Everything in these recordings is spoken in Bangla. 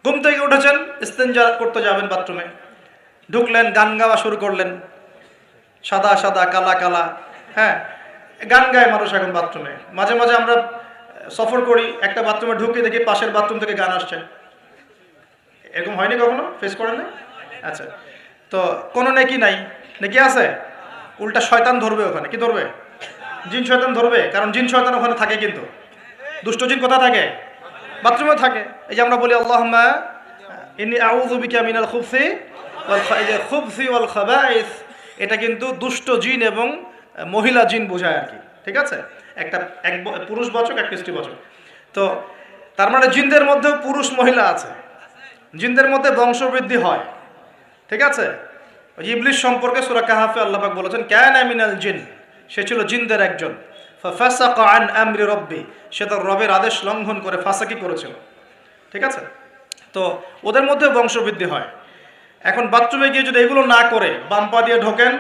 ঘুম থেকে উঠেছেন, ইস্তেঞ্জা করতে যাবেন বাথরুমে, ঢুকলেন, গান গাওয়া শুরু করলেন, সাদা সাদা কালা কালা, হ্যাঁ, গান গায় মানুষ এখন বাথরুমে। মাঝে মাঝে আমরা সফর করি, একটা বাথরুমে ঢুকে দেখি পাশের বাথরুম থেকে গান আসছে। এরকম হয়নি কখনো? ফেস করেন না? আচ্ছা, তো কোনো নেকি নাই, নেকি আছে? উল্টা শয়তান ধরবে ওখানে। কি ধরবে? জিন শয়তান ধরবে, কারণ জিন শয়তান ওখানে থাকে। কিন্তু দুষ্ট জিন কোথায় থাকে? বাথরুমে থাকে। এই যে আমরা বলি আল্লাহুম্মা ইন্নী আউযু বিকা মিনাল খুবসি ওয়াল খাবাইস, এটা কিন্তু দুষ্ট জিন এবং মহিলা জিন বোঝায় আর কি। ঠিক আছে, একটা এক পুরুষবাচক, এক স্ত্রীবাচক। তো তার মানে জিনদের মধ্যেও পুরুষ মহিলা আছে, জিনদের মধ্যে বংশবৃদ্ধি হয়। ঠিক আছে, ওই ইবলিস সম্পর্কে সূরা কাহফে আল্লাহ পাক বলেছেন কানা মিনাল জিন, সে ছিল জিনদের একজন। ফাসাকা আন আমরি রব্বি, সে তার রবের আদেশ লঙ্ঘন করে ফাসাকি করেছিল। ঠিক আছে, তো ওদের মধ্যে বংশবৃদ্ধি হয়। এখন বাথরুমে গিয়ে যদি এগুলো না করে বাম পা দিয়ে ঢোকেন,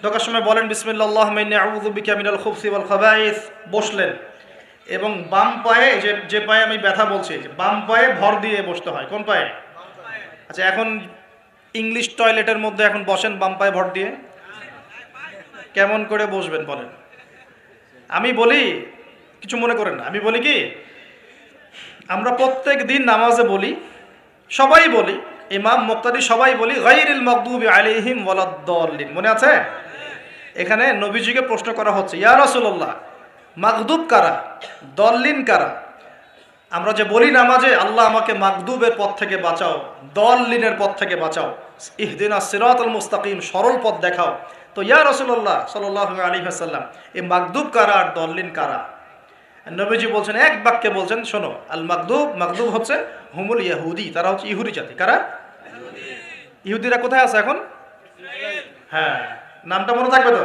ঢোকার সময় বলেন বিসমিল্লাহ আল্লাহুম্মা ইন্নী আউযু বিকা মিনাল খুবসি ওয়াল খাবাইস, বসলেন, এবং বাম পায়ে, যে পায়ে আমি ব্যথা বলছি, বাম পায়ে ভর দিয়ে বসতে হয়। কোন পায়ে? আচ্ছা, এখন ইংলিশ টয়লেটের মধ্যে এখন বসেন বাম পায়ে ভর দিয়ে, কেমন করে বসবেন বলেন? আমি বলি, কিছু মনে করেন না, আমি বলি কি, আমরা প্রত্যেক দিন নামাজে বলি, সবাই বলি, ইমাম মুক্তাদি সবাই বলি গায়রিল মাগদুবি আলাইহিম ওয়ালাদ-দাল্লিন। মনে আছে? এখানে নবীজিকে প্রশ্ন করা হচ্ছে, ইয়া রাসূলুল্লাহ, মাগদুব কারা, দল্লিন কারা? আমরা যে বলি নামাজে আল্লাহ আমাকে মাগদুবের পথ থেকে বাঁচাও, দল্লিনের পথ থেকে বাঁচাও, ইহদিনাস সিরাতাল মুস্তাকিম, সরল পথ দেখাও। তো ইয়া রাসূলুল্লাহ সাল্লাল্লাহু আলাইহি ওয়াসাল্লাম, এই মাগদুব কারা আর দল্লিন কারা? নবীজি বলছেন, এক বাক্যে বলছেন, শোনো, আল মাগদুব, মাগদুব হচ্ছে হুমুল ইহুদি, তারা হচ্ছে ইহুদি জাতি। কারা? ইহুদিরা কোথায় আছে এখন? হ্যাঁ, নামটা মনে থাকবে তো?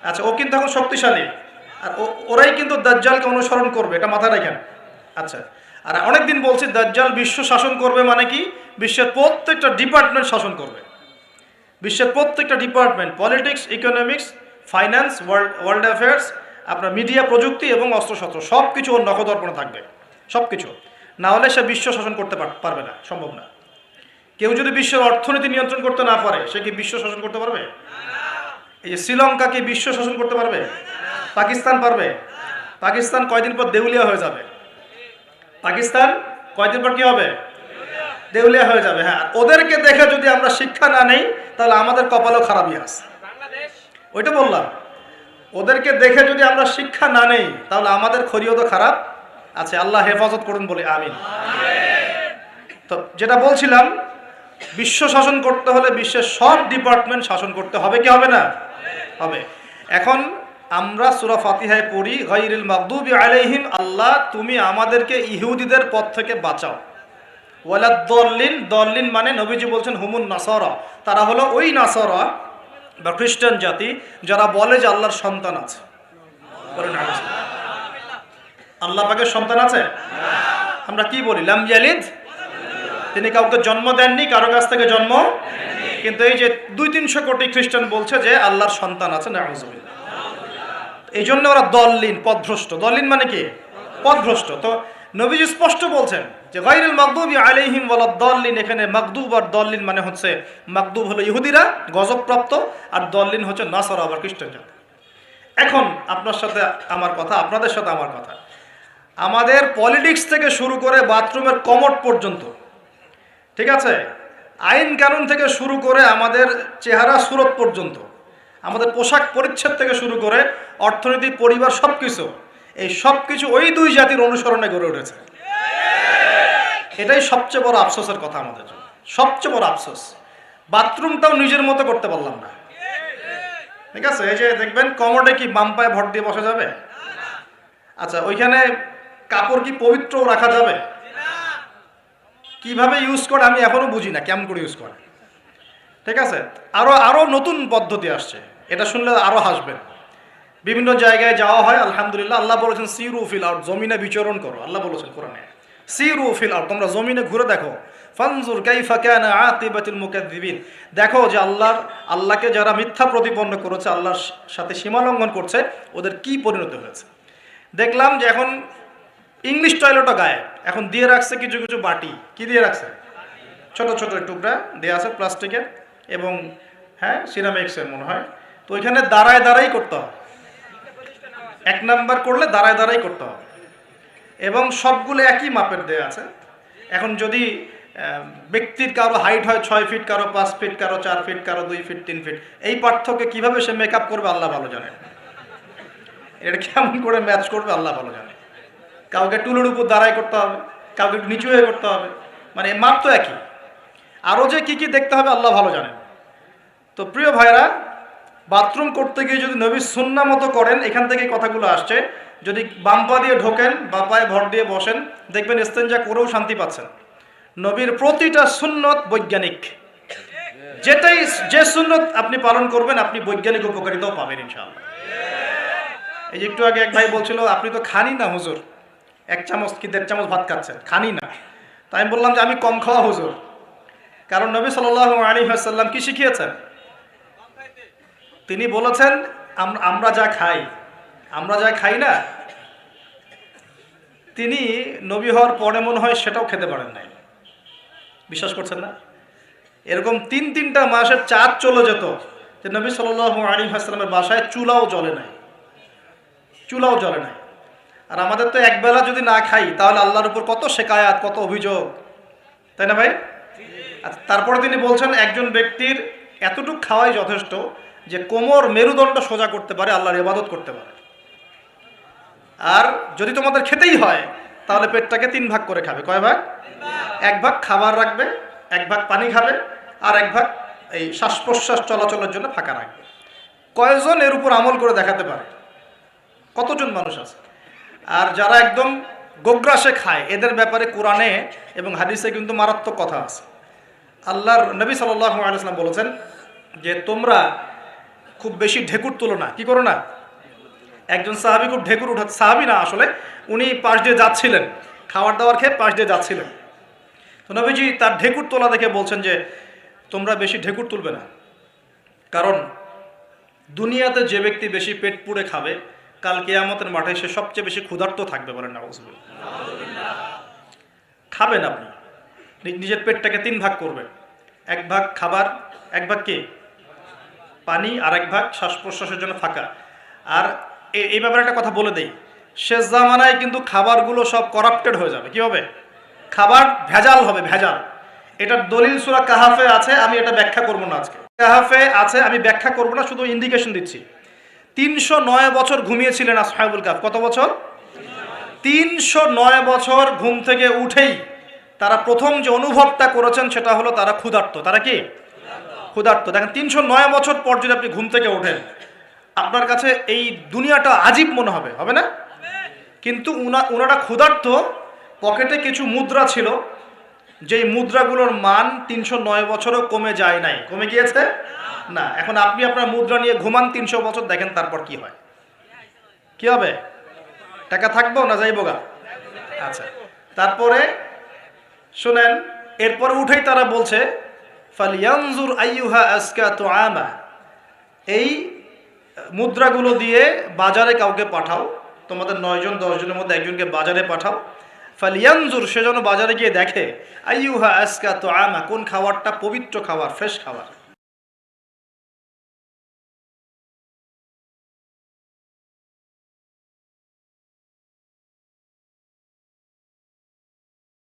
আচ্ছা, ও কিন্তু এখন শক্তিশালী, আর ওরাই কিন্তু দাজ্জালকে অনুসরণ করবে, এটা মাথায় রাখেন। আচ্ছা, আর অনেকদিন বলছি দাজ্জাল বিশ্ব শাসন করবে, মানে কি, বিশ্বের প্রত্যেকটা ডিপার্টমেন্ট শাসন করবে। বিশ্বের প্রত্যেকটা department, politics, economics, finance, world affairs, আপনার মিডিয়া, প্রযুক্তি এবং অস্ত্রশস্ত্র, সব কিছু ওর নখদর্পণে থাকবে। সব কিছু না হলে সে বিশ্ব শাসন করতে পারবে না, সম্ভব না। কেউ যদি বিশ্বের অর্থনীতি নিয়ন্ত্রণ করতে না পারে, সে কি বিশ্ব শাসন করতে পারবে? এই যে শ্রীলঙ্কা কি বিশ্ব শাসন করতে পারবে? পাকিস্তান পারবে? পাকিস্তান কয়দিন পর দেউলিয়া হয়ে যাবে। পাকিস্তান কয়দিন পর কি হবে? দেউলিয়া হয়ে যাবে। হ্যাঁ, ওদেরকে দেখে যদি আমরা শিক্ষা না নেই, তাহলে আমাদের কপালেও খারাপই আছে। ওইটা বললাম, ওদেরকে দেখে যদি আমরা শিক্ষা না নেই, তাহলে আমাদের খরিও তো খারাপ আছে। আল্লাহ হেফাজত করুন বলে আমিন। তো যেটা বলছিলাম, বিশ্ব শাসন করতে হলে বিশ্বের সব ডিপার্টমেন্ট শাসন করতে হবে, কি হবে না? হবে। এখন আমরা সূরা ফাতিহায় পড়ি গায়রিল মাগদুবি আলাইহিম, আল্লাহ তুমি আমাদেরকে ইহুদিদের পথ থেকে বাঁচাও, ওয়ালাদ-দাল্লিন, দাল্লিন মানে নবীজি বলছেন হুমুন নাসারা, তারা হলো ওই নাসারা বা খ্রিস্টান জাতি যারা বলে যে আল্লাহর সন্তান আছে। আল্লাহ পাকের সন্তান আছে? আমরা কি বলি? লাম ইয়ালিদ, তিনি কাউকে জন্ম দেননি, কারো কাছ থেকে জন্ম। কিন্তু এই যে 200-300 কোটি খ্রিস্টান বলছে যে আল্লাহর সন্তান আছে, নাউযুবিল্লাহ। এই জন্য ওরা দল্লিন, পথভ্রষ্ট। দল্লিন মানে কি? পথভ্রষ্ট। তো নবীজি স্পষ্ট বলছেন যে গায়রিল মাগদুবি আলাইহিম ওয়ালাদ-দাল্লিন, এখানে মাগদুব আর দল্লিন মানে হচ্ছে, মাগদুব হলো ইহুদিরা গজবপ্রাপ্ত, আর দল্লিন হচ্ছে নাসারা বা খ্রিস্টান জাতি। এখন আপনার সাথে আমার কথা, আপনাদের সাথে আমার কথা, আমাদের পলিটিক্স থেকে শুরু করে বাথরুমের কমোড পর্যন্ত, ঠিক আছে, আইন কানুন থেকে শুরু করে আমাদের চেহারা সুরত পর্যন্ত, আমাদের পোশাক পরিচ্ছদ থেকে শুরু করে অর্থনীতি, পরিবার, সব কিছু, এই সব কিছু ওই দুই জাতির অনুসরণে গড়ে উঠেছে। এটাই সবচেয়ে বড় আফসোসের কথা আমাদের জন্য, সবচেয়ে বড় আফসোস। বাথরুমটাও নিজের মতো করতে পারলাম না। ঠিক আছে, এই যে দেখবেন কমোডে কি বাম পায়ে ভর দিয়ে বসা যাবে? আচ্ছা, ওইখানে কাপড় কি পবিত্র রাখা যাবে? কিভাবে ইউজ করে আমি এখনো বুঝি না, কেমন করে ইউজ করে। ঠিক আছে, আরো নতুন পদ্ধতি আসছে, এটা শুনলে আরো হাসবেন। বিভিন্ন জায়গায় যাওয়া হয়, আলহামদুলিল্লাহ। আল্লাহ বলেছেন সিরু ফিল আরদ, জমিনে বিচরণ করো। আল্লাহ বলেছেন কোরআনে সিরু ফিল আরদ, তোমরা জমিনে ঘুরে দেখো। ফানজুর কাইফা কানা আকিবাতুল মুকাজ্জিবিন, দেখো যে আল্লাহকে যারা মিথ্যা প্রতিপন্ন করেছে, আল্লাহর সাথে সীমা লঙ্ঘন করছে, ওদের কি পরিণতি হয়েছে। দেখলাম যে এখন ইংলিশ টয়লেটও গায়ে এখন দিয়ে রাখছে কিছু কিছু বাটি, কি দিয়ে রাখছে, ছোট ছোট টুকরা দেওয়া আছে প্লাস্টিকের এবং হ্যাঁ সিরামিক্সের মনে হয়। তো ওইখানে দাঁড়ায় দাঁড়াই করতে হবে, 1 নাম্বার করলে দাঁড়ায় দাঁড়াই করতে হবে এবং সবগুলো একই মাপের দেওয়া আছে। এখন যদি ব্যক্তির কারো হাইট হয় 6 ফিট, কারো 5 ফিট, কারো 4 ফিট, কারো 2 ফিট, 3 ফিট, এই পার্থক্যে কিভাবে সে মেকআপ করবে আল্লাহ ভালো জানে, এটা কেমন করে ম্যাচ করবে আল্লাহ ভালো জানে। কাউকে টুলের উপর দাঁড়াই করতে হবে, কাউকে একটু নিচু হয়ে করতে হবে, মানে মাপ তো একই। আরও যে কি কি দেখতে হবে আল্লাহ ভালো জানেন। তো প্রিয় ভাইরা, বাথরুম করতে গিয়ে যদি নবীর সুন্নাহ মতো করেন, এখান থেকে কথাগুলো আসছে, যদি বাম পা দিয়ে ঢোকেন, বা পায়ে ভর দিয়ে বসেন, দেখবেন ইস্তেঞ্জা করেও শান্তি পাচ্ছেন। নবীর প্রতিটা সুন্নত বৈজ্ঞানিক, যেটাই যে সুন্নত আপনি পালন করবেন আপনি বৈজ্ঞানিক উপকারিতাও পাবেন ইনশাআল্লাহ। এই যে একটু আগে এক ভাই বলছিল আপনি তো খানি না হুজুর, 1 চামচ কি 1.5 চামচ ভাত খাচ্ছেন, খানি না। তাই আমি বললাম যে আমি কম খাওয়া হুজুর, কারণ নবী সাল্লাল্লাহু আলাইহি ওয়াসাল্লাম কি শিখিয়েছেন? তিনি বলেছেন আমরা যা খাই না, তিনি নবী হওয়ার পরে মনে হয় সেটাও খেতে পারেন নাই। বিশ্বাস করছেন না? এরকম 3-3টা মাসের চাঁদ চলে যেত যে নবী সাল্লাল্লাহু আলাইহি ওয়াসাল্লামের বাসায় চুলাও জ্বলে নাই। আর আমাদের তো একবেলা যদি না খাই তাহলে আল্লাহর উপর কত শেকায়াত, কত অভিযোগ, তাই না ভাই? তারপরে তিনি বলছেন একজন ব্যক্তির এতটুকু খাওয়াই যথেষ্ট যে কোমর মেরুদণ্ড সোজা করতে পারে, আল্লাহর ইবাদত করতে পারে। আর যদি তোমাদের খেতেই হয় তাহলে পেটটাকে 3 ভাগ করে খাবে। কয় ভাগ? 1 ভাগ খাবার রাখবে, 1 ভাগ পানি খাবে, আর 1 ভাগ এই শ্বাস প্রশ্বাস চলাচলের জন্য ফাঁকা রাখবে। কয়জন এর উপর আমল করে দেখাতে পারে? কতজন মানুষ আছে? আর যারা একদম গোগ্রাসে খায় এদের ব্যাপারে কোরআনে এবং হাদিসে কিন্তু মারাত্মক কথা আছে। আল্লাহর নবী সাল্লাল্লাহু আলাইহি ওয়াসাল্লাম বলেছেন যে তোমরা খুব বেশি ঢেকুর তোলো না। কি করো না? একজন সাহাবী খুব ঢেকুর উঠা, সাহাবী না আসলে, উনি পাশ দিয়ে যাচ্ছিলেন, খাবার দাবার খেয়ে পাশ দিয়ে যাচ্ছিলেন। তো নবীজি তার ঢেকুর তোলা দেখে বলছেন যে তোমরা বেশি ঢেকুর তুলবে না, কারণ দুনিয়াতে যে ব্যক্তি বেশি পেট পুড়ে খাবে কাল কিয়ামতের মাঠে সে সবচেয়ে বেশি ক্ষুধার্ত থাকবে। বলেন নাউযুবিল্লাহ। খাবেন আপনি, নিজের পেটটাকে 3 ভাগ করবেন, 1 ভাগ খাবার, 1 ভাগ কি পানি, আর 1 ভাগ শ্বাস প্রশ্বাসের জন্য ফাঁকা। আর এই ব্যাপারে একটা কথা বলে দেই, শেষ জামানায় কিন্তু খাবারগুলো সব করাপ্টেড হয়ে যাবে। কি হবে? খাবার ভেজাল হবে, ভেজাল। এটার দলিল সূরা কাহাফে আছে, আমি এটা ব্যাখ্যা করব না আজকে। কাহাফে আছে, আমি ব্যাখ্যা করব না, শুধু ইন্ডিকেশন দিচ্ছি। 309 বছর ঘুমিয়েছিলেন আসহাবুল কাহফ। কত বছর? 309 বছর ঘুম থেকে উঠেই তারা প্রথম যে অনুভবটা করেছেন সেটা হলো তারা ক্ষুধার্ত। তারা কি ক্ষুধার্ত? দেখেন 309 বছর পর যদি আপনি ঘুম থেকে ওঠেন, আপনার কাছে এই দুনিয়াটা আজীব মনে হবে, হবে না? কিন্তু ওনারা ক্ষুধার্ত, পকেটে কিছু মুদ্রা ছিল, যেই মুদ্রাগুলোর মান 309 বছরও কমে যায় নাই। কমে গিয়েছে না। এখন আপনি আপনার মুদ্রা নিয়ে ঘুমান 300 বছর, দেখেন তারপর কি হয়। কি হবে? টাকা থাকবো না যাইবো গা? আচ্ছা, তারপরে শুনেন, এরপরে উঠেই তারা বলছে ফালিয়ানজুর আইয়ুহা আজকা তুআমা, এই মুদ্রাগুলো দিয়ে বাজারে কাউকে পাঠাও, তোমাদের 9 জন 10 জনের মধ্যে একজনকে বাজারে পাঠাও। ফালিয়ানজুর, সে যেন বাজারে গিয়ে দেখে আইয়ুহা আজকা তুআমা, কোন খাবারটা পবিত্র খাবার, ফ্রেশ খাবার।